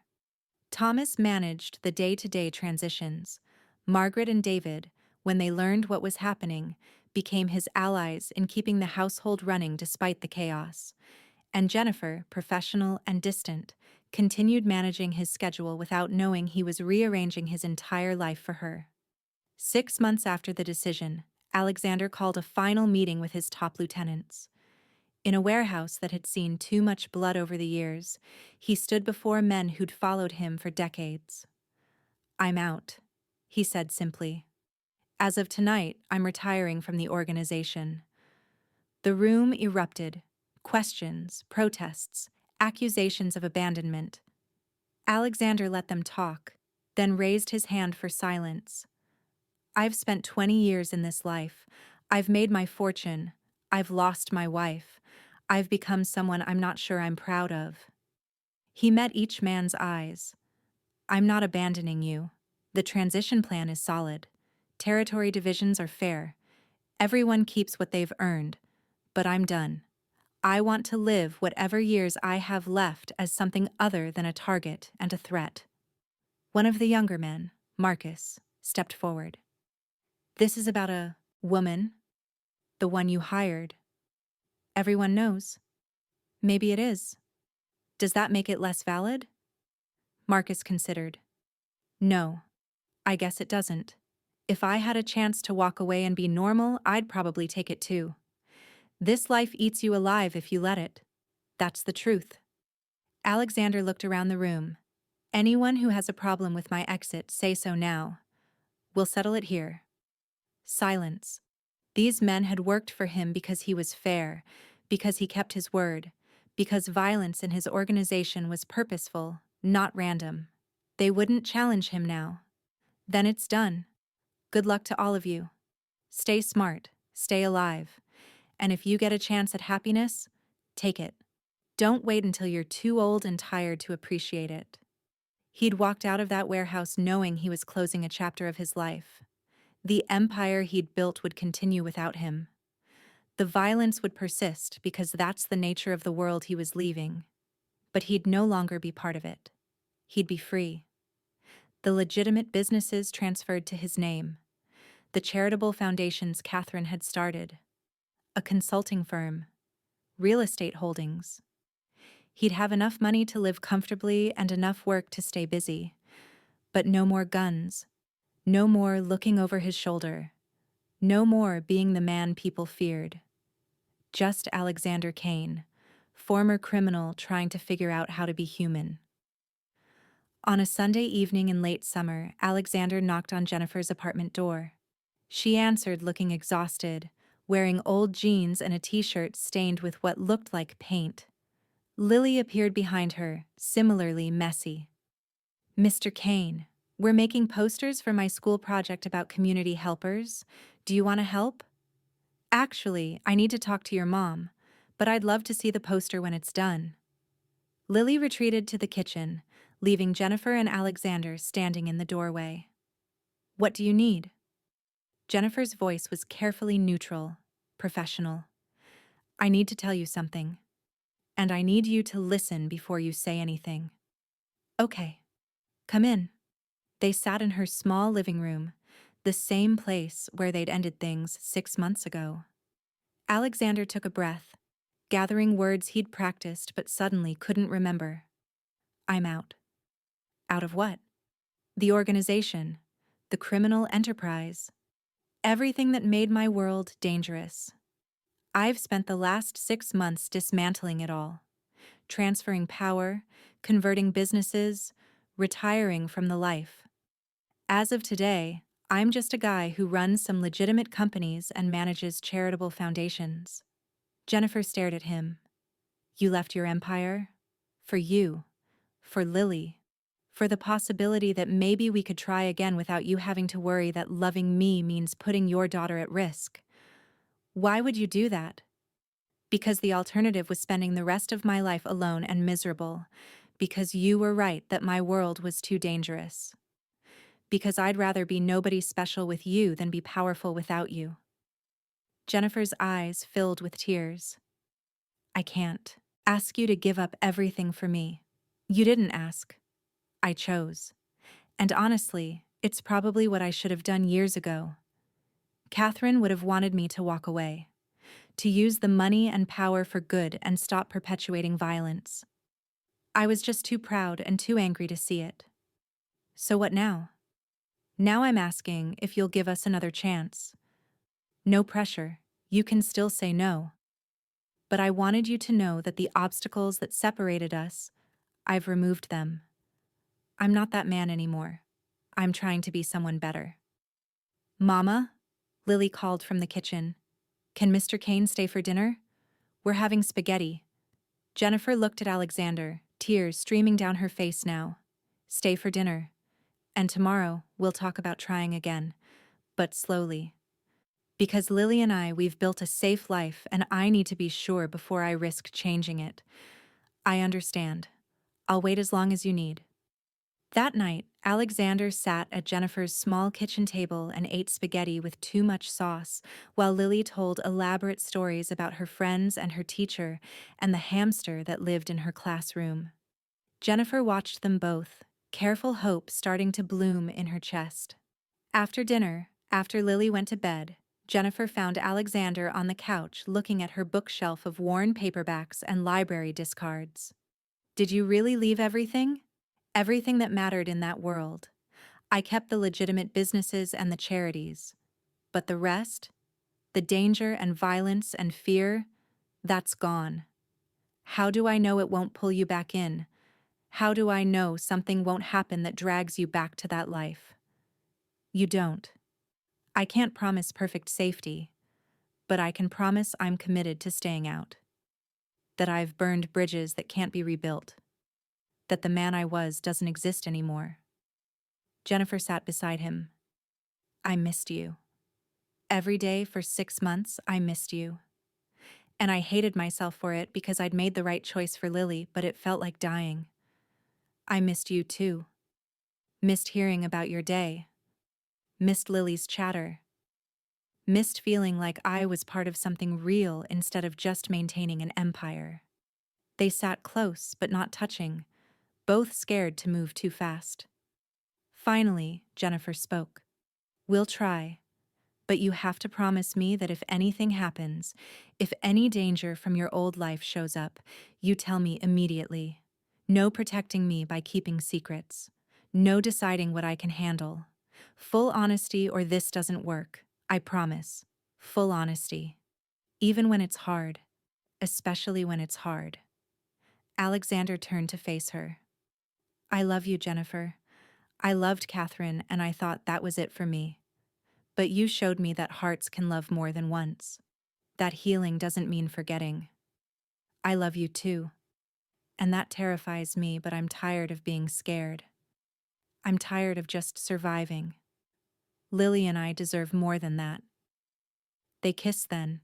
Thomas managed the day-to-day transitions. Margaret and David, when they learned what was happening, became his allies in keeping the household running despite the chaos. And Jennifer, professional and distant, continued managing his schedule without knowing he was rearranging his entire life for her. 6 months after the decision, Alexander called a final meeting with his top lieutenants. In a warehouse that had seen too much blood over the years, he stood before men who'd followed him for decades. "I'm out," he said simply. "As of tonight, I'm retiring from the organization." The room erupted. Questions, protests, accusations of abandonment. Alexander let them talk. then raised his hand for silence. I've spent 20 years in this life. I've made my fortune. I've lost my wife. I've become someone I'm not sure I'm proud of. He met each man's eyes. I'm not abandoning you. The transition plan is solid. Territory divisions are fair. Everyone keeps what they've earned. But I'm done. I want to live whatever years I have left as something other than a target and a threat. One of the younger men, Marcus, stepped forward. This is about a woman, the one you hired. Everyone knows. Maybe it is. Does that make it less valid? Marcus considered. No, I guess it doesn't. If I had a chance to walk away and be normal, I'd probably take it too. This life eats you alive if you let it. That's the truth. Alexander looked around the room. Anyone who has a problem with my exit, say so now. We'll settle it here. Silence. These men had worked for him because he was fair, because he kept his word, because violence in his organization was purposeful, not random. They wouldn't challenge him now. Then it's done. Good luck to all of you. Stay smart, stay alive, and if you get a chance at happiness, take it. Don't wait until you're too old and tired to appreciate it. He'd walked out of that warehouse knowing he was closing a chapter of his life. The empire he'd built would continue without him. The violence would persist because that's the nature of the world he was leaving. But he'd no longer be part of it. He'd be free. The legitimate businesses transferred to his name. The charitable foundations Catherine had started. A consulting firm. Real estate holdings. He'd have enough money to live comfortably and enough work to stay busy. But no more guns. No more looking over his shoulder. No more being the man people feared. Just Alexander Kane, former criminal trying to figure out how to be human. On a Sunday evening in late summer, Alexander knocked on Jennifer's apartment door. She answered looking exhausted, wearing old jeans and a t-shirt stained with what looked like paint. Lily appeared behind her, similarly messy. Mr. Kane, we're making posters for my school project about community helpers. Do you want to help? Actually, I need to talk to your mom, but I'd love to see the poster when it's done. Lily retreated to the kitchen, leaving Jennifer and Alexander standing in the doorway. What do you need? Jennifer's voice was carefully neutral, professional. I need to tell you something. And I need you to listen before you say anything. Okay. Come in. They sat in her small living room, the same place where they'd ended things 6 months ago. Alexander took a breath, gathering words he'd practiced but suddenly couldn't remember. I'm out. Out of what? The organization, the criminal enterprise, everything that made my world dangerous. I've spent the last 6 months dismantling it all, transferring power, converting businesses, retiring from the life. As of today, I'm just a guy who runs some legitimate companies and manages charitable foundations. Jennifer stared at him. You left your empire? For you. For Lily. For the possibility that maybe we could try again without you having to worry that loving me means putting your daughter at risk. Why would you do that? Because the alternative was spending the rest of my life alone and miserable. Because you were right that my world was too dangerous. Because I'd rather be nobody special with you than be powerful without you. Jennifer's eyes filled with tears. I can't ask you to give up everything for me. You didn't ask. I chose. And honestly, it's probably what I should have done years ago. Catherine would have wanted me to walk away, to use the money and power for good and stop perpetuating violence. I was just too proud and too angry to see it. So what now? Now I'm asking if you'll give us another chance. No pressure, you can still say no. But I wanted you to know that the obstacles that separated us, I've removed them. I'm not that man anymore. I'm trying to be someone better. Mama? Lily called from the kitchen. Can Mr. Kane stay for dinner? We're having spaghetti. Jennifer looked at Alexander, tears streaming down her face now. Stay for dinner. And tomorrow, we'll talk about trying again, but slowly. Because Lily and we've built a safe life and I need to be sure before I risk changing it. I understand. I'll wait as long as you need. That night, Alexander sat at Jennifer's small kitchen table and ate spaghetti with too much sauce, while Lily told elaborate stories about her friends and her teacher and the hamster that lived in her classroom. Jennifer watched them both, careful hope starting to bloom in her chest. After dinner, after Lily went to bed, Jennifer found Alexander on the couch looking at her bookshelf of worn paperbacks and library discards. Did you really leave everything? Everything that mattered in that world. I kept the legitimate businesses and the charities. But the rest? The danger and violence and fear? That's gone. How do I know it won't pull you back in? How do I know something won't happen that drags you back to that life? You don't. I can't promise perfect safety, but I can promise I'm committed to staying out. That I've burned bridges that can't be rebuilt. That the man I was doesn't exist anymore. Jennifer sat beside him. I missed you. Every day for 6 months, I missed you. And I hated myself for it because I'd made the right choice for Lily, but it felt like dying. I missed you too. Missed hearing about your day. Missed Lily's chatter. Missed feeling like I was part of something real instead of just maintaining an empire. They sat close but not touching, both scared to move too fast. Finally, Jennifer spoke. We'll try. But you have to promise me that if anything happens, if any danger from your old life shows up, you tell me immediately. No protecting me by keeping secrets. No deciding what I can handle. Full honesty or this doesn't work. I promise. Full honesty. Even when it's hard. Especially when it's hard. Alexander turned to face her. I love you, Jennifer. I loved Catherine and I thought that was it for me. But you showed me that hearts can love more than once. That healing doesn't mean forgetting. I love you too. And that terrifies me, but I'm tired of being scared. I'm tired of just surviving. Lily and I deserve more than that. They kissed then,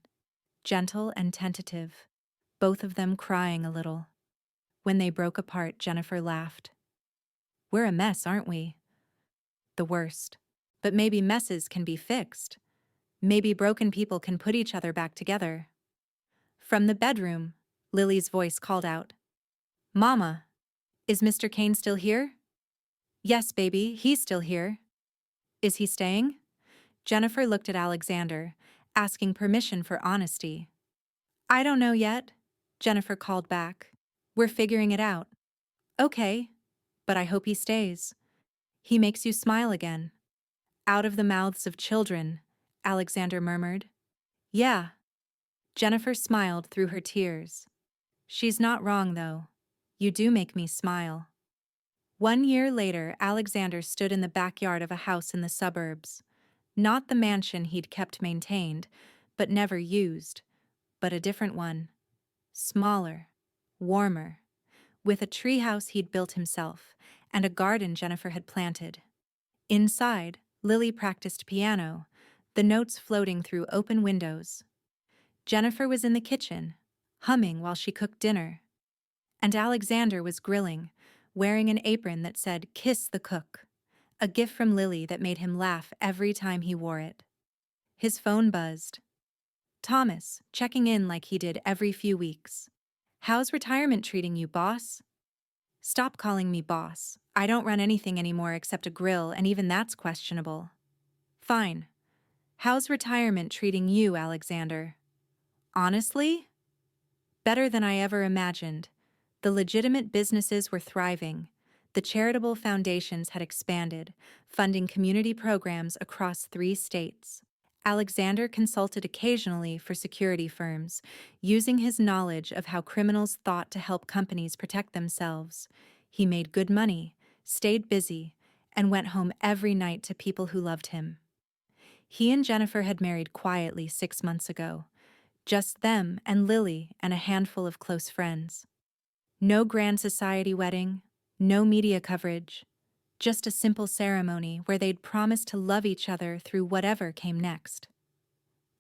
gentle and tentative, both of them crying a little. When they broke apart, Jennifer laughed. We're a mess, aren't we? The worst. But maybe messes can be fixed. Maybe broken people can put each other back together. From the bedroom, Lily's voice called out. Mama, is Mr. Kane still here? Yes, baby, he's still here. Is he staying? Jennifer looked at Alexander, asking permission for honesty. I don't know yet, Jennifer called back. We're figuring it out. Okay, but I hope he stays. He makes you smile again. Out of the mouths of children, Alexander murmured. Yeah. Jennifer smiled through her tears. She's not wrong, though. You do make me smile. 1 year later, Alexander stood in the backyard of a house in the suburbs. Not the mansion he'd kept maintained, but never used, but a different one. Smaller, warmer, with a treehouse he'd built himself, and a garden Jennifer had planted. Inside, Lily practiced piano, the notes floating through open windows. Jennifer was in the kitchen, humming while she cooked dinner. And Alexander was grilling, wearing an apron that said, "Kiss the cook," a gift from Lily that made him laugh every time he wore it. His phone buzzed. Thomas, checking in like he did every few weeks. How's retirement treating you, boss? Stop calling me boss. I don't run anything anymore except a grill, and even that's questionable. Fine. How's retirement treating you, Alexander? Honestly? Better than I ever imagined. The legitimate businesses were thriving. The charitable foundations had expanded, funding community programs across 3 states. Alexander consulted occasionally for security firms, using his knowledge of how criminals thought to help companies protect themselves. He made good money, stayed busy, and went home every night to people who loved him. He and Jennifer had married quietly 6 months ago. Just them and Lily and a handful of close friends. No grand society wedding, no media coverage, Just a simple ceremony where they'd promised to love each other through whatever came next.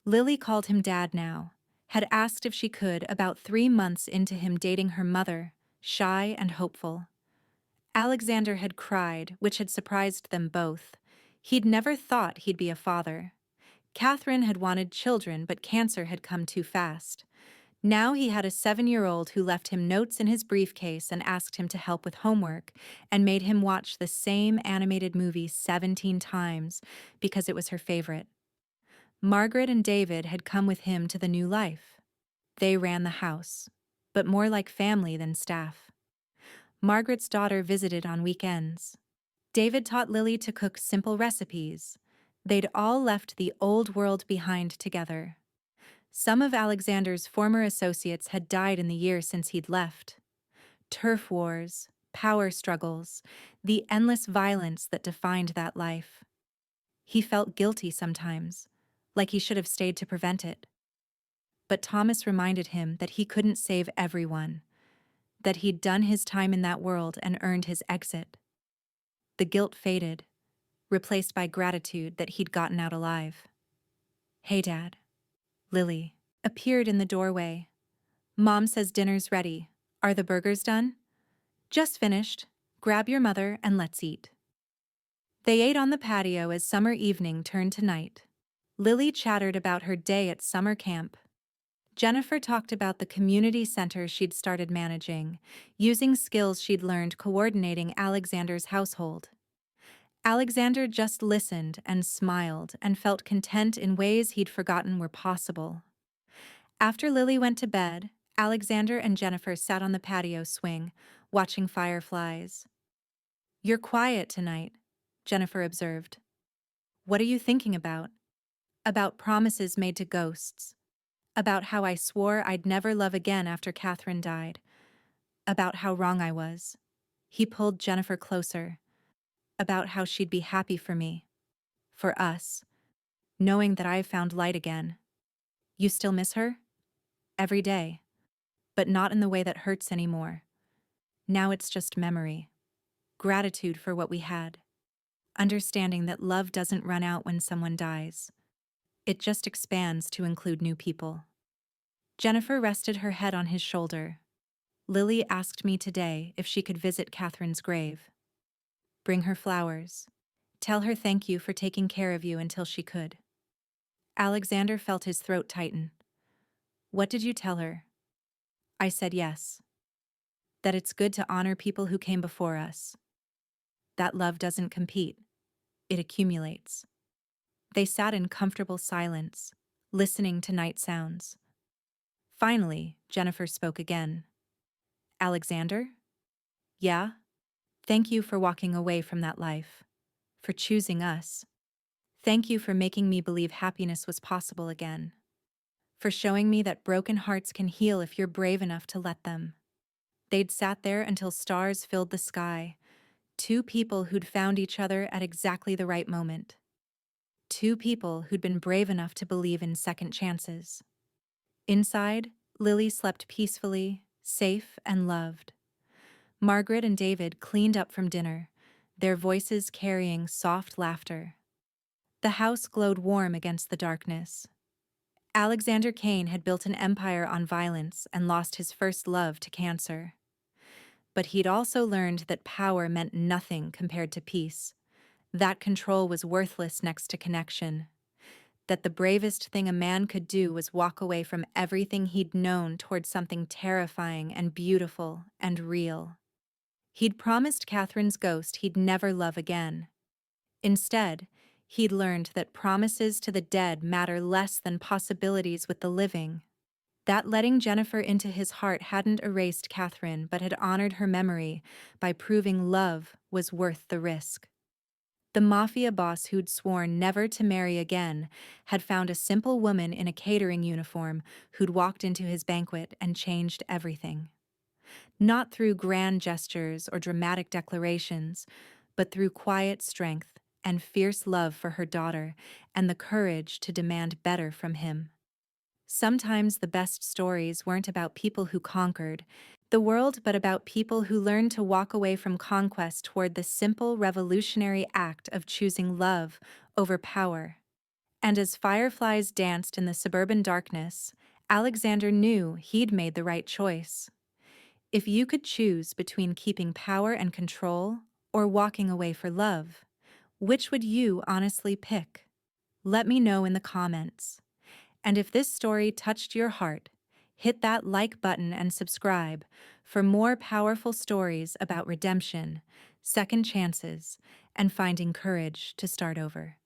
Lily called him Dad now, had asked if she could about 3 months into him dating her mother, shy and hopeful. Alexander had cried, which had surprised them both. He'd never thought he'd be a father. Catherine had wanted children, but cancer had come too fast. Now he had a 7-year-old who left him notes in his briefcase and asked him to help with homework and made him watch the same animated movie 17 times because it was her favorite. Margaret and David had come with him to the new life. They ran the house, but more like family than staff. Margaret's daughter visited on weekends. David taught Lily to cook simple recipes. They'd all left the old world behind together. Some of Alexander's former associates had died in the year since he'd left. Turf wars, power struggles, the endless violence that defined that life. He felt guilty sometimes, like he should have stayed to prevent it. But Thomas reminded him that he couldn't save everyone, that he'd done his time in that world and earned his exit. The guilt faded, replaced by gratitude that he'd gotten out alive. "Hey, Dad." Lily appeared in the doorway. "Mom says dinner's ready. Are the burgers done?" "Just finished. Grab your mother and let's eat." They ate on the patio as summer evening turned to night. Lily chattered about her day at summer camp. Jennifer talked about the community center she'd started managing, using skills she'd learned coordinating Alexander's household. Alexander just listened and smiled and felt content in ways he'd forgotten were possible. After Lily went to bed, Alexander and Jennifer sat on the patio swing, watching fireflies. "You're quiet tonight," Jennifer observed. "What are you thinking about?" "About promises made to ghosts. About how I swore I'd never love again after Catherine died. About how wrong I was." He pulled Jennifer closer. "About how she'd be happy for me. For us. Knowing that I've found light again." "You still miss her?" "Every day. But not in the way that hurts anymore. Now it's just memory. Gratitude for what we had. Understanding that love doesn't run out when someone dies. It just expands to include new people." Jennifer rested her head on his shoulder. "Lily asked me today if she could visit Catherine's grave. Bring her flowers. Tell her thank you for taking care of you until she could." Alexander felt his throat tighten. "What did you tell her?" "I said yes. That it's good to honor people who came before us. That love doesn't compete. It accumulates." They sat in comfortable silence, listening to night sounds. Finally, Jennifer spoke again. "Alexander?" "Yeah? Thank you for walking away from that life. For choosing us. Thank you for making me believe happiness was possible again. For showing me that broken hearts can heal if you're brave enough to let them." They'd sat there until stars filled the sky. Two people who'd found each other at exactly the right moment. Two people who'd been brave enough to believe in second chances. Inside, Lily slept peacefully, safe and loved. Margaret and David cleaned up from dinner, their voices carrying soft laughter. The house glowed warm against the darkness. Alexander Kane had built an empire on violence and lost his first love to cancer. But he'd also learned that power meant nothing compared to peace, that control was worthless next to connection, that the bravest thing a man could do was walk away from everything he'd known toward something terrifying and beautiful and real. He'd promised Catherine's ghost he'd never love again. Instead, he'd learned that promises to the dead matter less than possibilities with the living. That letting Jennifer into his heart hadn't erased Catherine but had honored her memory by proving love was worth the risk. The Mafia boss who'd sworn never to marry again had found a simple woman in a catering uniform who'd walked into his banquet and changed everything. Not through grand gestures or dramatic declarations, but through quiet strength and fierce love for her daughter and the courage to demand better from him. Sometimes the best stories weren't about people who conquered, the world but about people who learn to walk away from conquest toward the simple revolutionary act of choosing love over power. And as fireflies danced in the suburban darkness, Alexander knew he'd made the right choice. If you could choose between keeping power and control or walking away for love, which would you honestly pick? Let me know in the comments. And if this story touched your heart, hit that like button and subscribe for more powerful stories about redemption, second chances, and finding courage to start over.